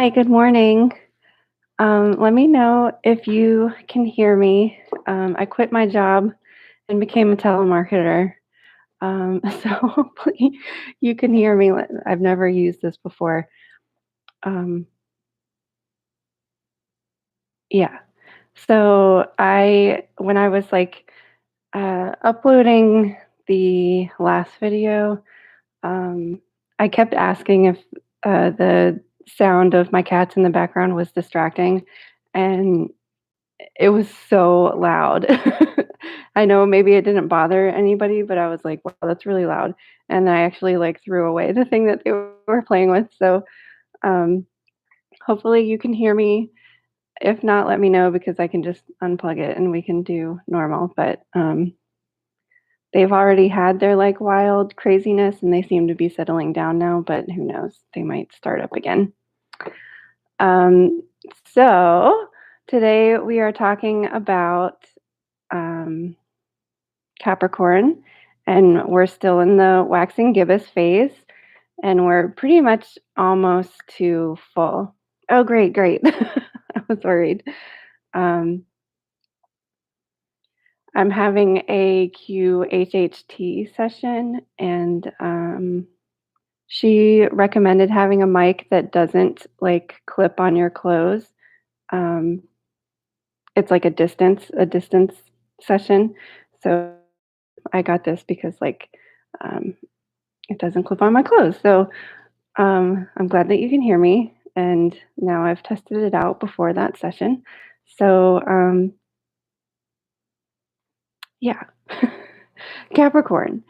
Hi, good morning. Let me know if you can hear me. I quit my job and became a telemarketer. So hopefully you can hear me. I've never used this before. Um, yeah. When I was uploading the last video, um, I kept asking if the sound of my cats in the background was distracting. And it was so loud. I know maybe it didn't bother anybody, but I was like, "Wow, that's really loud." And I actually, threw away the thing that they were playing with, so, um, hopefully you can hear me. If not, let me know because I can just unplug it and we can do normal, but, they've already had their, wild craziness, and they seem to be settling down now, but who knows? They might start up again. Um, so today we are talking about, um Capricorn, and we're still in the waxing gibbous phase, and we're pretty much almost to full. Oh, great, great. I was worried. Um, I'm having a QHHT session, and she recommended having a mic that doesn't clip on your clothes. Um, it's like a distance session. So I got this because um, it doesn't clip on my clothes. So I'm glad that you can hear me. And now I've tested it out before that session. So, yeah, Capricorn.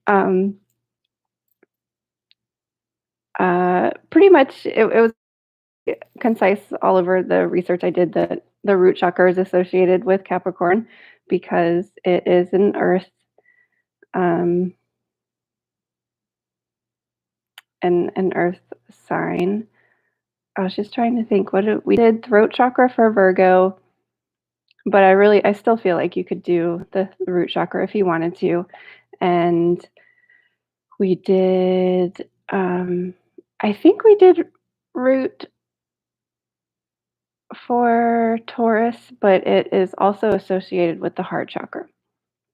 Um, Pretty much it was concise all over the research I did that the root chakra is associated with Capricorn because it is um, an earth sign. I was just trying to think we did throat chakra for Virgo, but I still feel like you could do the root chakra if you wanted to. And we did, I think we did root for Taurus, but it is also associated with the heart chakra.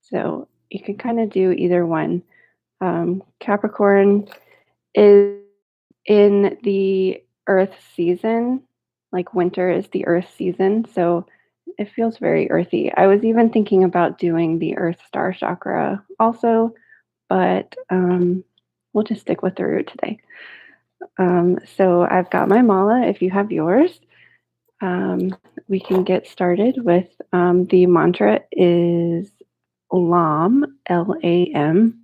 So you can kind of do either one. Capricorn is in the earth season, like winter is the earth season. So it feels very earthy. I was even thinking about doing the earth star chakra also, but we'll just stick with the root today. So I've got my mala. If you have yours, we can get started with the mantra is LAM, LAM.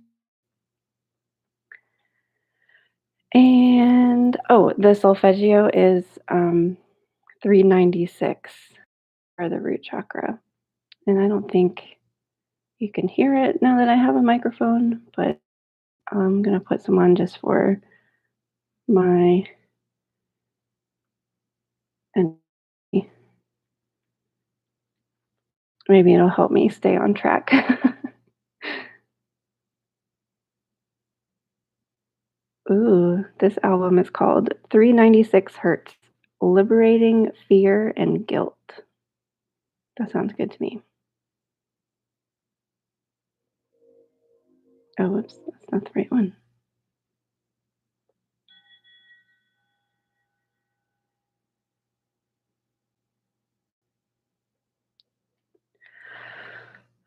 And oh, the solfeggio is 396 for the root chakra. And I don't think you can hear it now that I have a microphone, but I'm going to put some on just for my and maybe it'll help me stay on track. Ooh, this album is called 396 Hertz, Liberating Fear and Guilt. That sounds good to me. Oh, whoops, that's not the right one.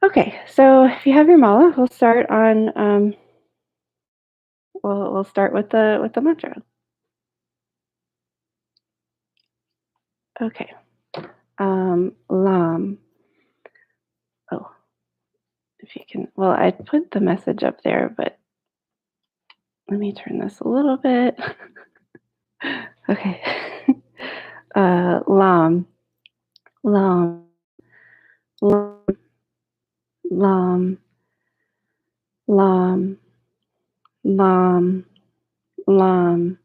Okay, so if you have your mala, we'll start on we'll start with the mantra. Okay. Lam. Oh, if you can. Well, I put the message up there, but let me turn this a little bit. Okay. Lam. Lam. Lam. Lam. Lam. Lam. Lam.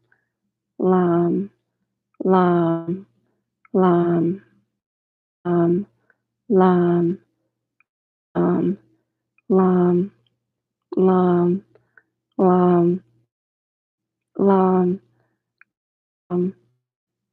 Lam. Lam. Lam. Lam. Lam. Lam. Lam. Lam. Lam. Lam. Lam.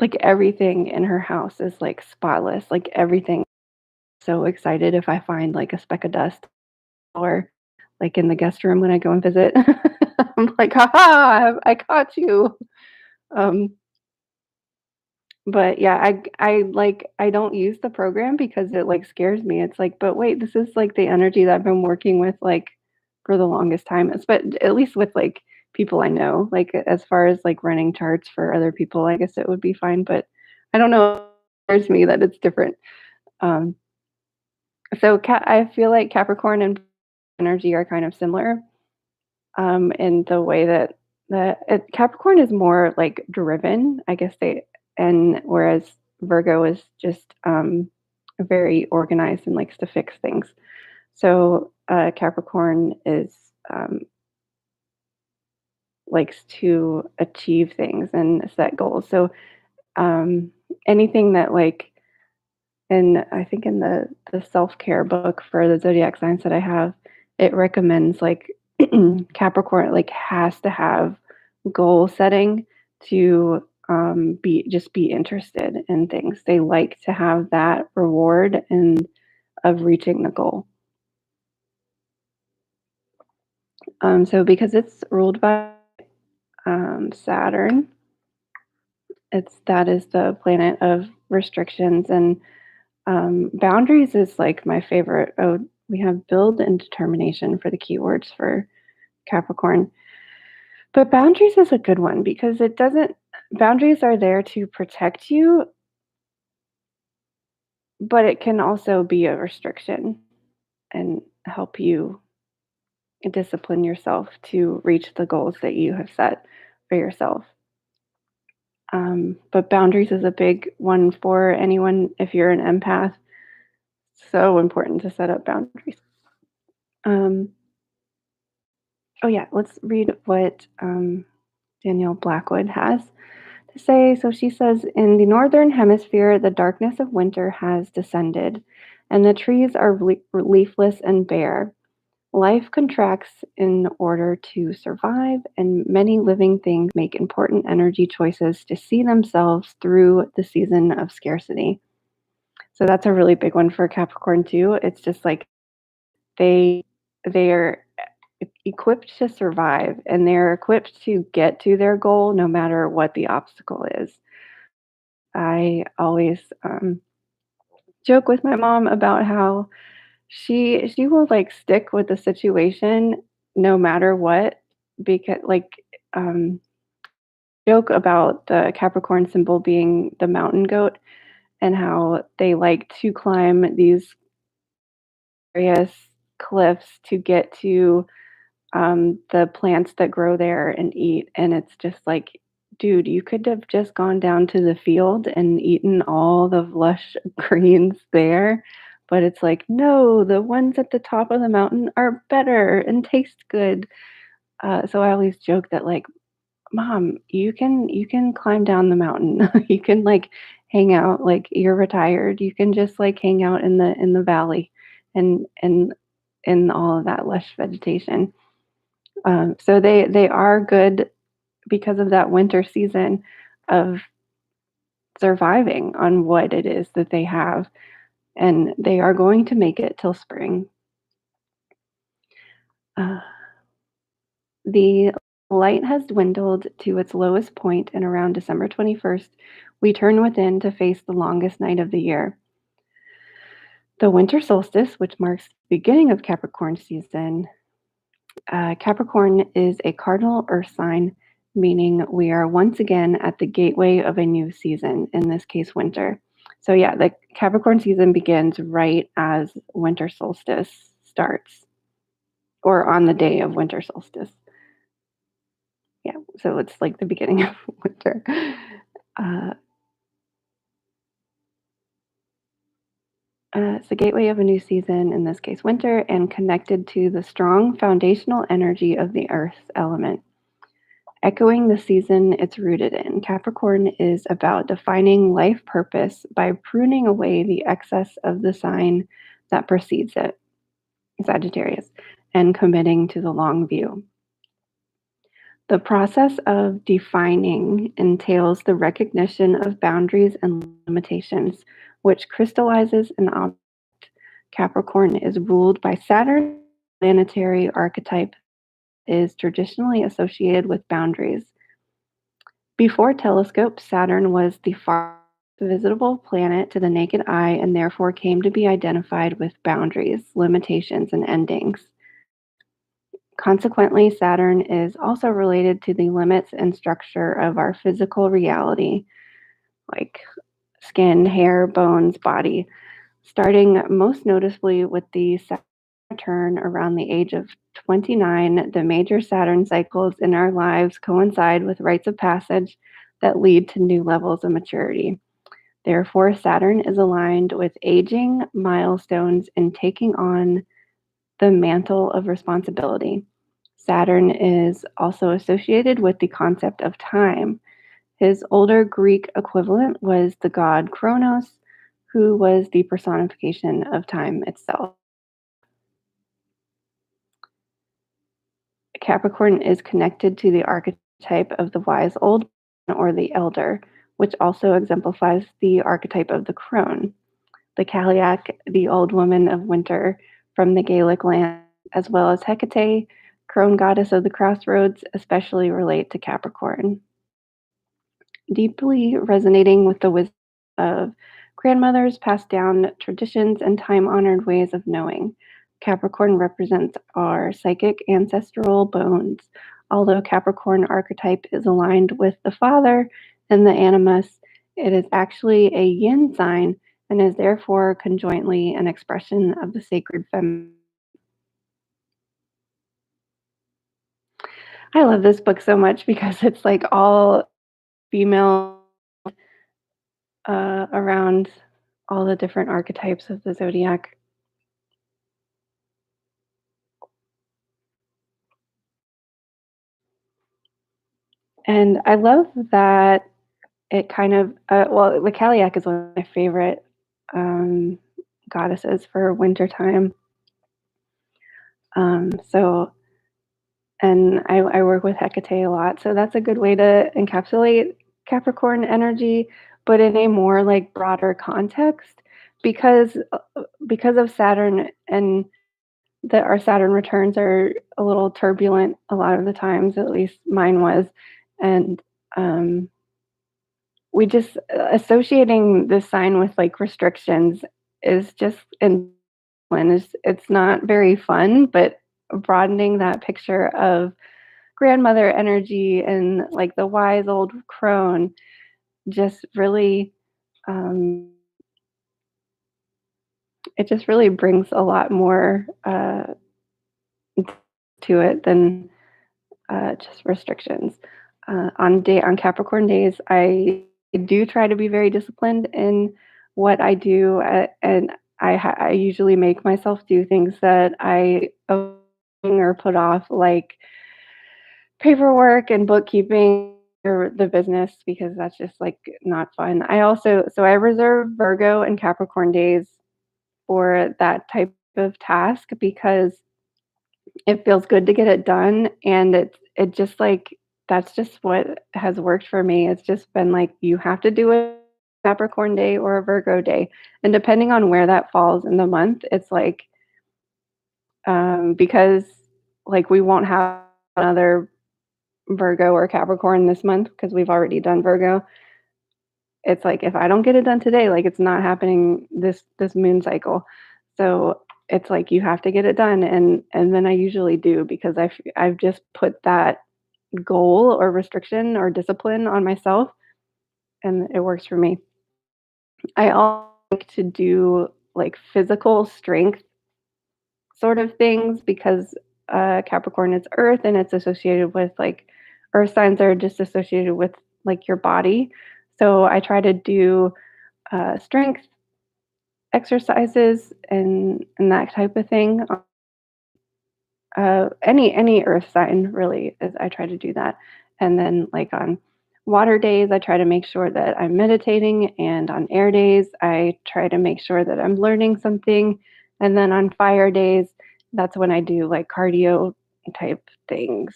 like, everything in her house is, like, spotless, like, everything so excited if I find, like, a speck of dust or, like, in the guest room when I go and visit. I'm like, "Ha ha, I caught you." Um, but yeah, I don't use the program because it, like, scares me. It's like, "But wait, this is, like, the energy that I've been working with, like, for the longest time." But at least with, like, people I know, like, as far as, like, running charts for other people, I guess it would be fine, but I don't know, it scares me that it's different. Um, I feel like Capricorn and energy are kind of similar, in the way that Capricorn is more, like, driven, I guess and whereas Virgo is just, very organized and likes to fix things. So, Capricorn likes to achieve things and set goals. So, um, anything that, like and I think in the self-care book for the zodiac signs that I have, it recommends, like, Capricorn, like, has to have goal setting to, be interested in things. They like to have that reward and of reaching the goal. So because it's ruled by, Saturn, that is the planet of restrictions and, boundaries is, like, my favorite. Oh, we have build and determination for the keywords for Capricorn. But boundaries is a good one because it doesn't boundaries are there to protect you, but it can also be a restriction and help you discipline yourself to reach the goals that you have set for yourself. But boundaries is a big one for anyone if you're an empath. So important to set up boundaries. Um, oh yeah, let's read what Danielle Blackwood has to say. So she says, in the northern hemisphere, the darkness of winter has descended, and the trees are leafless and bare. Life contracts in order to survive, and many living things make important energy choices to see themselves through the season of scarcity. So that's a really big one for Capricorn too. It's just like they they are equipped to survive and they're equipped to get to their goal no matter what the obstacle is. I always joke with my mom about how she will like stick with the situation no matter what because like um joke about the Capricorn symbol being the mountain goat and how they like to climb these various cliffs to get to the plants that grow there and eat. And it's just like, dude, you could have just gone down to the field and eaten all the lush greens there. But it's like, no, the ones at the top of the mountain are better and taste good. So I always joke that like, mom, you can climb down the mountain. You can like hang out like you're retired. You can just like hang out in the valley and in all of that lush vegetation. So they are good because of that winter season of surviving on what it is that they have, and they are going to make it till spring. Uh, the light has dwindled to its lowest point, and around December 21st, we turn within to face the longest night of the year. The winter solstice, which marks the beginning of Capricorn season, Capricorn is a cardinal earth sign, meaning we are once again at the gateway of a new season, in this case, winter. So, yeah, the Capricorn season begins right as winter solstice starts, or on the day of winter solstice. Yeah, so it's like the beginning of winter. Uh, it's the gateway of a new season, in this case, winter, and connected to the strong foundational energy of the earth element. Echoing the season it's rooted in, Capricorn is about defining life purpose by pruning away the excess of the sign that precedes it, Sagittarius, and committing to the long view. The process of defining entails the recognition of boundaries and limitations, which crystallizes an object. Capricorn is ruled by Saturn, planetary archetype is traditionally associated with boundaries. Before telescopes, Saturn was the farthest visible planet to the naked eye and therefore came to be identified with boundaries, limitations, and endings. Consequently, Saturn is also related to the limits and structure of our physical reality, like skin, hair, bones, body, starting most noticeably with the Saturn return around the age of 29. The major Saturn cycles in our lives coincide with rites of passage that lead to new levels of maturity. Therefore, Saturn is aligned with aging, milestones, and taking on the mantle of responsibility. Saturn is also associated with the concept of time. His older Greek equivalent was the god Kronos, who was the personification of time itself. Capricorn is connected to the archetype of the wise old man or the elder, which also exemplifies the archetype of the crone. The Cailleach, the old woman of winter from the Gaelic land, as well as Hecate, crone goddess of the crossroads, especially relate to Capricorn. Deeply resonating with the wisdom of grandmothers, passed down traditions, and time honored ways of knowing. Capricorn represents our psychic ancestral bones. Although Capricorn archetype is aligned with the father and the animus, it is actually a yin sign and is therefore conjointly an expression of the sacred feminine. I love this book so much because it's like all female around all the different archetypes of the zodiac. And I love that it kind of, well, the Cailleach is one of my favorite um, goddesses for wintertime. So, and I work with Hecate a lot. So that's a good way to encapsulate Capricorn energy, but in a more like broader context because of Saturn and that our Saturn returns are a little turbulent a lot of the times, at least mine was. And we just associating this sign with like restrictions is just and it's not very fun, but broadening that picture of grandmother energy and like the wise old crone just really um, it just really brings a lot more to it than just restrictions. On Capricorn days, I do try to be very disciplined in what I do, and I usually make myself do things that I or put off, like paperwork and bookkeeping or the business, because that's just like not fun. I reserve Virgo and Capricorn days for that type of task because it feels good to get it done, and it just, like that's just what has worked for me. It's just been like, you have to do a Capricorn day or a Virgo day, and depending on where that falls in the month, it's like, because, like, we won't have another Virgo or Capricorn this month because 'cause we've already done Virgo. It's like, if I don't get it done today, like, it's not happening this moon cycle. So, it's like you have to get it done, and then I usually do because I've just put that goal or restriction or discipline on myself, and it works for me. I also like to do, like, physical strength sort of things because, Capricorn is Earth, and it's associated with, like Earth signs are just associated with, like, your body. So, I try to do, strength exercises and that type of thing. Any earth sign really is I try to do that. And then like on water days, I try to make sure that I'm meditating, and on air days, I try to make sure that I'm learning something. And then on fire days, that's when I do like cardio type things.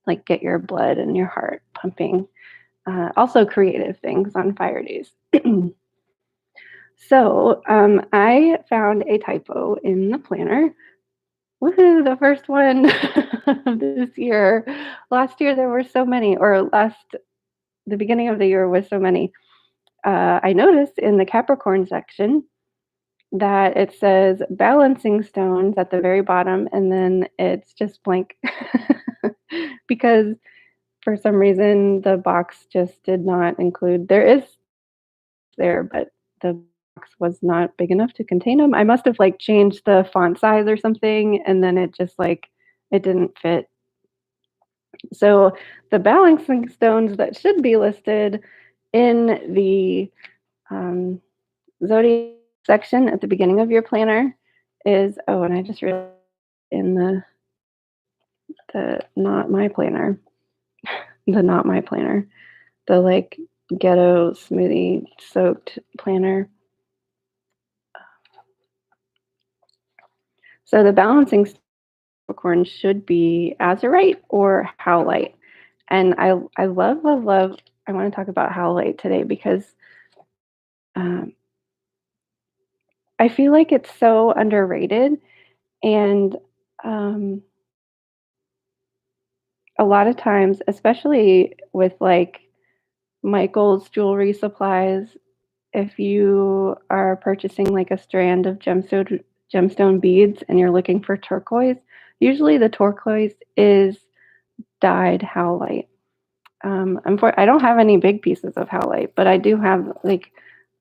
like get your blood and your heart pumping. Also, creative things on fire days. So I found a typo in the planner. Woohoo, the first one of this year. Last year there were so many, or the beginning of the year was so many. I noticed in the Capricorn section that it says balancing stones at the very bottom, and then it's just blank because for some reason the box just did not include. There is there, but the box was not big enough to contain them. I must have like changed the font size or something, and then it just like it didn't fit. So the balancing stones that should be listed in the um, zodiac section at the beginning of your planner is and I just realized in the not my planner, the not my planner, the like ghetto smoothie soaked planner. So the balancing Capricorn should be azurite or howlite. And I love, love, love. I want to talk about howlite today because um, I feel like it's so underrated. And um, a lot of times, especially with like Michael's jewelry supplies, if you are purchasing like a strand of gemstone beads and you're looking for turquoise, usually the turquoise is dyed howlite. I don't have any big pieces of howlite, but I do have like,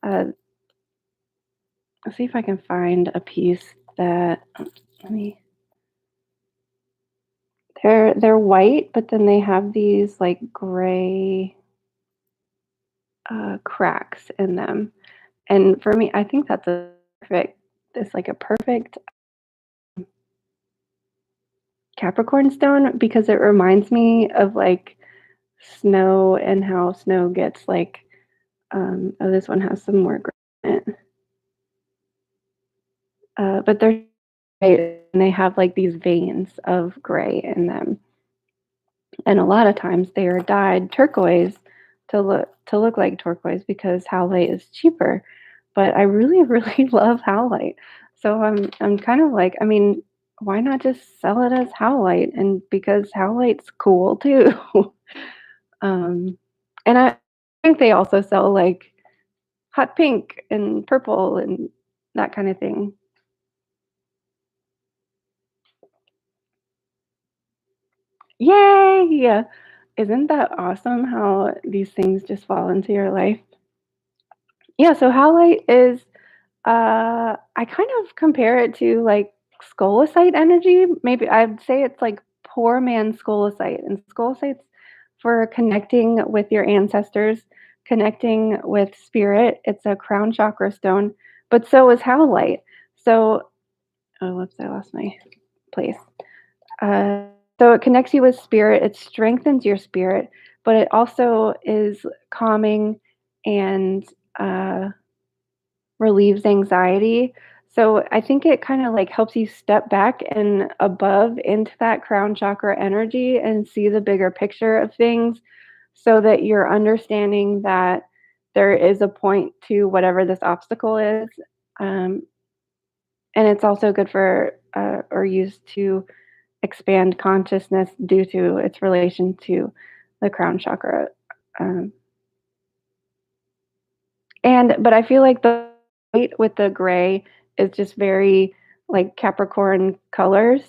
let's see if I can find a piece that, let me, they're white, but then they have these like gray cracks in them. And for me, I think that's a perfect, it's like a perfect Capricorn stone because it reminds me of like snow and how snow gets like, this one has some more gray in it. But they're and they have like these veins of gray in them. And a lot of times they are dyed turquoise to look like turquoise because howlite is cheaper. But I really, really love howlite. So I'm kind of like, I mean, why not just sell it as howlite? And because howlite's cool too. um, and I think they also sell like hot pink and purple and that kind of thing. Yay! Isn't that awesome how these things just fall into your life? Yeah, so howlite is I kind of compare it to like scolecite energy. Maybe I'd say it's like poor man's scolecite. And scolecite's for connecting with your ancestors, connecting with spirit. It's a crown chakra stone, but so is howlite. So, oh, whoops, I lost my place. Uh, so it connects you with spirit, it strengthens your spirit, but it also is calming and uh, relieves anxiety. So I think it kind of like helps you step back and above into that crown chakra energy and see the bigger picture of things so that you're understanding that there is a point to whatever this obstacle is. Um, and it's also good for or used to expand consciousness due to its relation to the crown chakra. Um, but I feel like the white with the gray is just very like Capricorn colors.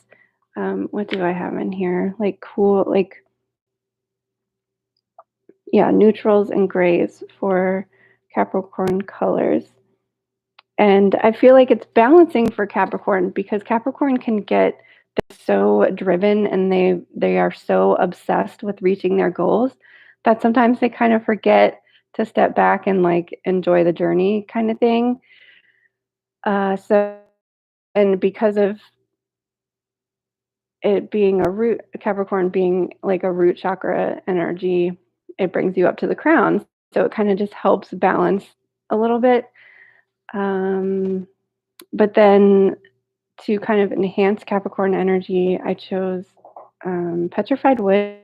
What do I have in here? Like cool, like yeah, neutrals and grays for Capricorn colors. And I feel like it's balancing for Capricorn because Capricorn can get so driven and they are so obsessed with reaching their goals that sometimes they kind of forget to step back and like enjoy the journey kind of thing. So and because of it being a root Capricorn being like a root chakra energy, it brings you up to the crown. So it kind of just helps balance a little bit. Um, but then to kind of enhance Capricorn energy, I chose petrified wood.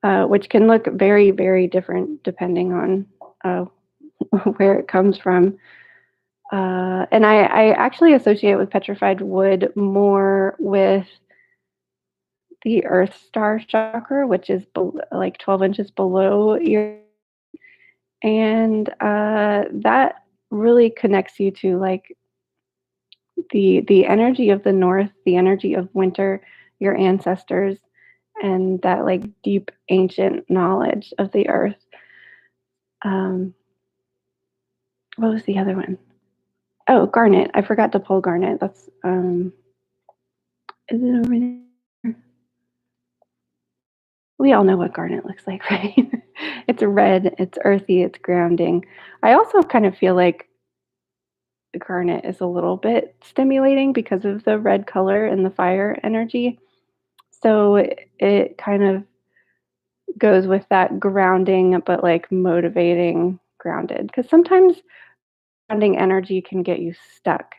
which can look very, very different depending on uh, where it comes from. And I actually associate with petrified wood more with the Earth Star chakra, which is like 12 inches below your, and that really connects you to like the energy of the North, the energy of winter, your ancestors, and that like deep ancient knowledge of the Earth. Um, what was the other one? Oh, garnet. I forgot to pull garnet. That's is it over there? We all know what garnet looks like, right? It's red, it's earthy, it's grounding. I also kind of feel like the garnet is a little bit stimulating because of the red color and the fire energy. So it kind of goes with that grounding, but like motivating grounded. Because sometimes grounding energy can get you stuck.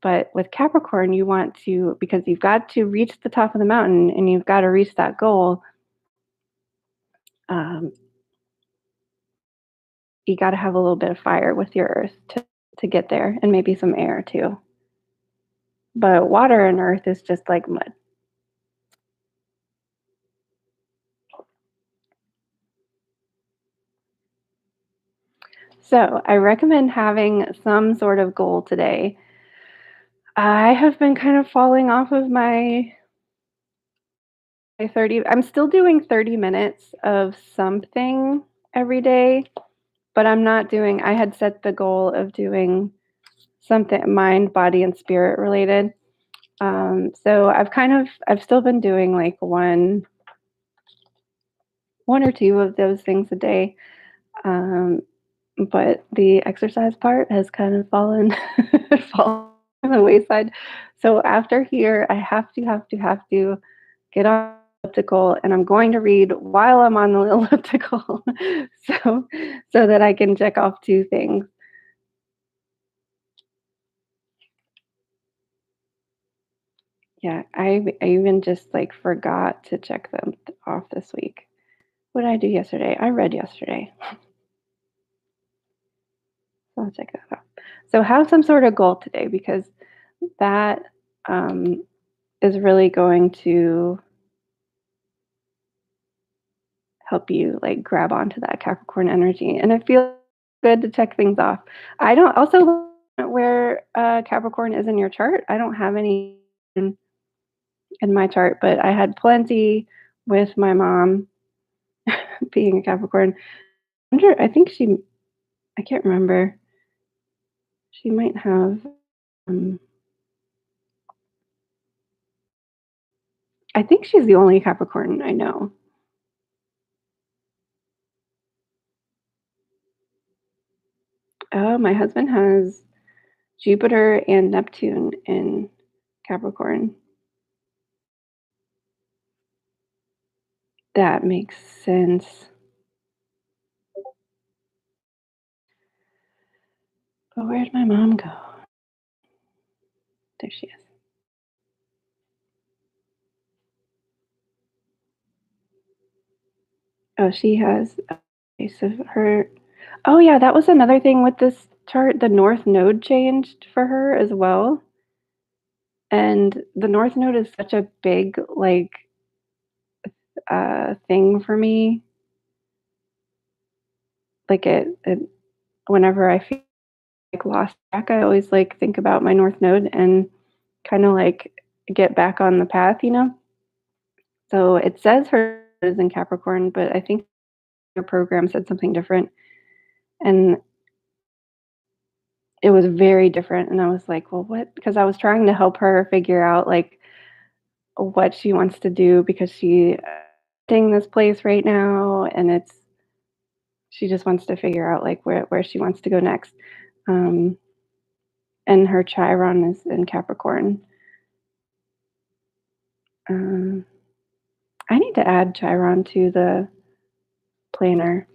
But with Capricorn, you want to, because you've got to reach the top of the mountain and you've got to reach that goal. Um, you got to have a little bit of fire with your earth to get there, and maybe some air too. But water and earth is just like mud. So I recommend having some sort of goal today. I have been kind of falling off of my 30. I'm still doing 30 minutes of something every day, but I'm not doing, I had set the goal of doing something mind, body, and spirit related. So I've still been doing like one or two of those things a day. Um, but the exercise part has kind of fallen on the wayside. So after here, I have to get on the elliptical, and I'm going to read while I'm on the elliptical, so so that I can check off two things. Yeah, I even just like forgot to check them off this week. What did I do yesterday? I read yesterday. So I'll check that off. So have some sort of goal today because that um, is really going to help you like grab onto that Capricorn energy. And it feels good to check things off. I don't also where Capricorn is in your chart. I don't have any in my chart, but I had plenty with my mom being a Capricorn. I think I can't remember. She might have, um, I think she's the only Capricorn I know. Oh, my husband has Jupiter and Neptune in Capricorn. That makes sense. But where'd my mom go? There she is. Oh, she has. Okay, so her. Oh, yeah, that was another thing with this chart. The North Node changed for her as well. And the North Node is such a big, like, thing for me. Like, whenever I feel like lost track, I always like think about my North Node and kind of like get back on the path. So it says her is in Capricorn, but I think your program said something different. And it was very different, and I was like, "Well, what?" Because I was trying to help her figure out, like, what she wants to do because she renting this place right now, and she just wants to figure out, like, where she wants to go next. Um, and her Chiron is in Capricorn. Um, I need to add Chiron to the planner.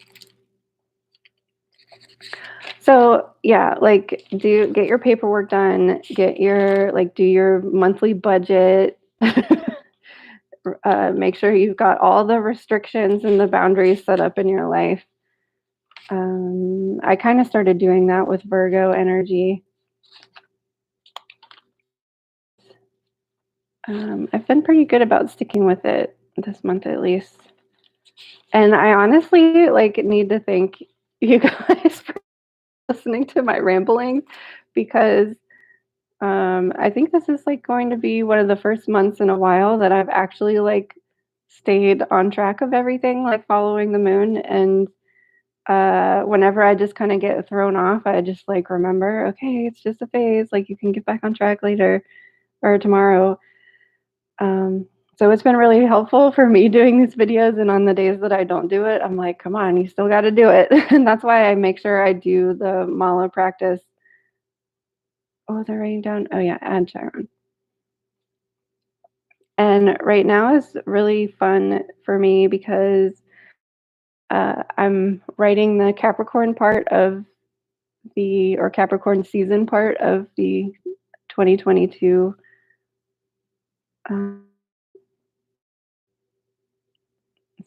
So, yeah, like, get your paperwork done, get your like, do your monthly budget. make sure you've got all the restrictions and the boundaries set up in your life. I kind of started doing that with Virgo energy. I've been pretty good about sticking with it this month at least. And I honestly like need to thank you guys for listening to my rambling because I think this is like going to be one of the first months in a while that I've actually like stayed on track of everything, like following the moon. And whenever I just kind of get thrown off, I just like remember, okay, it's just a phase. Like you can get back on track later or tomorrow. Um, so it's been really helpful for me doing these videos. And on the days that I don't do it, I'm like, come on, you still got to do it. And that's why I make sure I do the mala practice. Oh, they're writing down. Oh, yeah, and Chiron. And right now is really fun for me because I'm writing the Capricorn part of or Capricorn season part of the 2022. Um,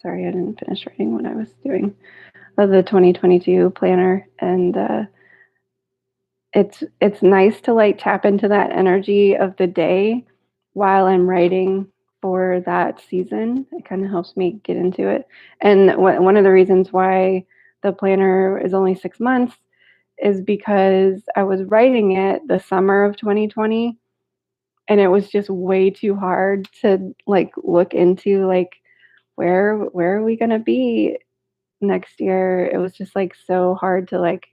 Sorry, I didn't finish writing what I was doing of the 2022 planner, and it's nice to like tap into that energy of the day while I'm writing for that season. It kind of helps me get into it. And one of the reasons why the planner is only 6 months is because I was writing it the summer of 2020 and it was just way too hard to like look into like where are we going to be next year. It was just like so hard to like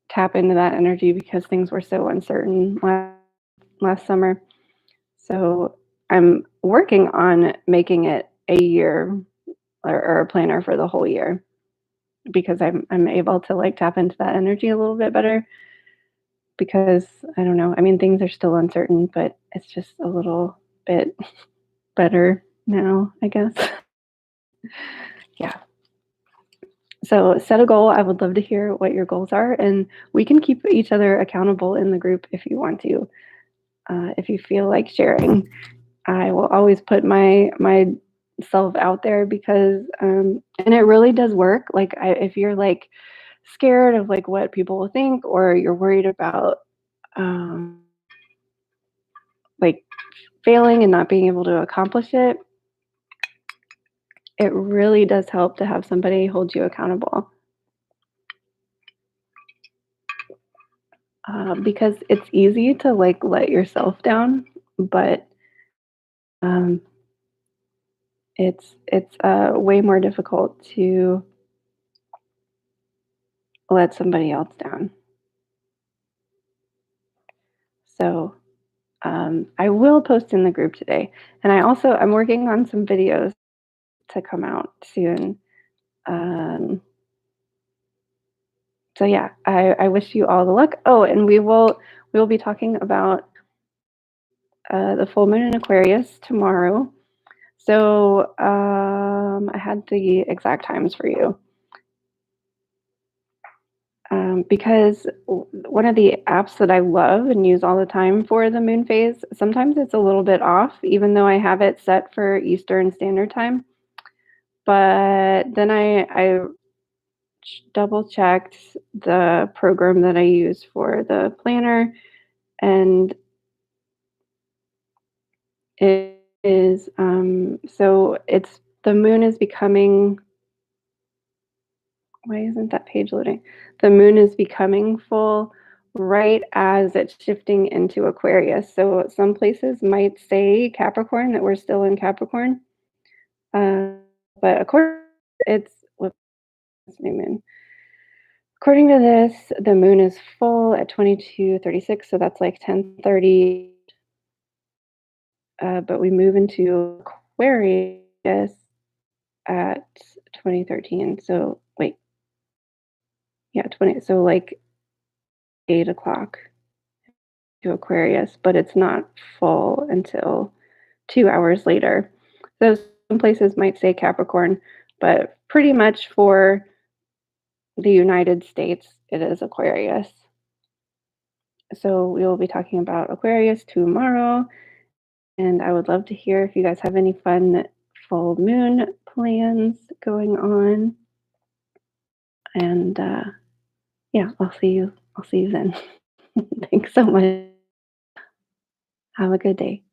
tap into that energy because things were so uncertain last summer. So I'm working on making it a year or a planner for the whole year because I'm able to like tap into that energy a little bit better because I don't know. I mean, things are still uncertain, but it's just a little bit better now, I guess. Yeah. So set a goal. I would love to hear what your goals are, and we can keep each other accountable in the group if you want to. If you feel like sharing, I will always put myself out there because, and it really does work. Like if you're like scared of like what people will think, or you're worried about um, like failing and not being able to accomplish it, it really does help to have somebody hold you accountable. Because it's easy to like let yourself down, but um, it's way more difficult to let somebody else down. So I will post in the group today, and I'm working on some videos to come out soon. Um, so yeah, I wish you all the luck. Oh, and we will be talking about the full moon in Aquarius tomorrow. So I had the exact times for you. Because one of the apps that I love and use all the time for the moon phase, sometimes it's a little bit off, even though I have it set for Eastern Standard Time. But then I double checked the program that I use for the planner, and it is so it's the moon is becoming. Why isn't that page loading? The moon is becoming full right as it's shifting into Aquarius. So some places might say Capricorn, that we're still in Capricorn. Uh, but according it's what's the new moon? According to this, the moon is full at 22:36, so that's like 10:30. But we move into Aquarius at 2013. So wait, yeah, 20. So like 8 o'clock to Aquarius, but it's not full until 2 hours later. So some places might say Capricorn, but pretty much for the United States, it is Aquarius. So we will be talking about Aquarius tomorrow. and I would love to hear if you guys have any fun full moon plans going on. And yeah, I'll see you. I'll see you then. Thanks so much. Have a good day.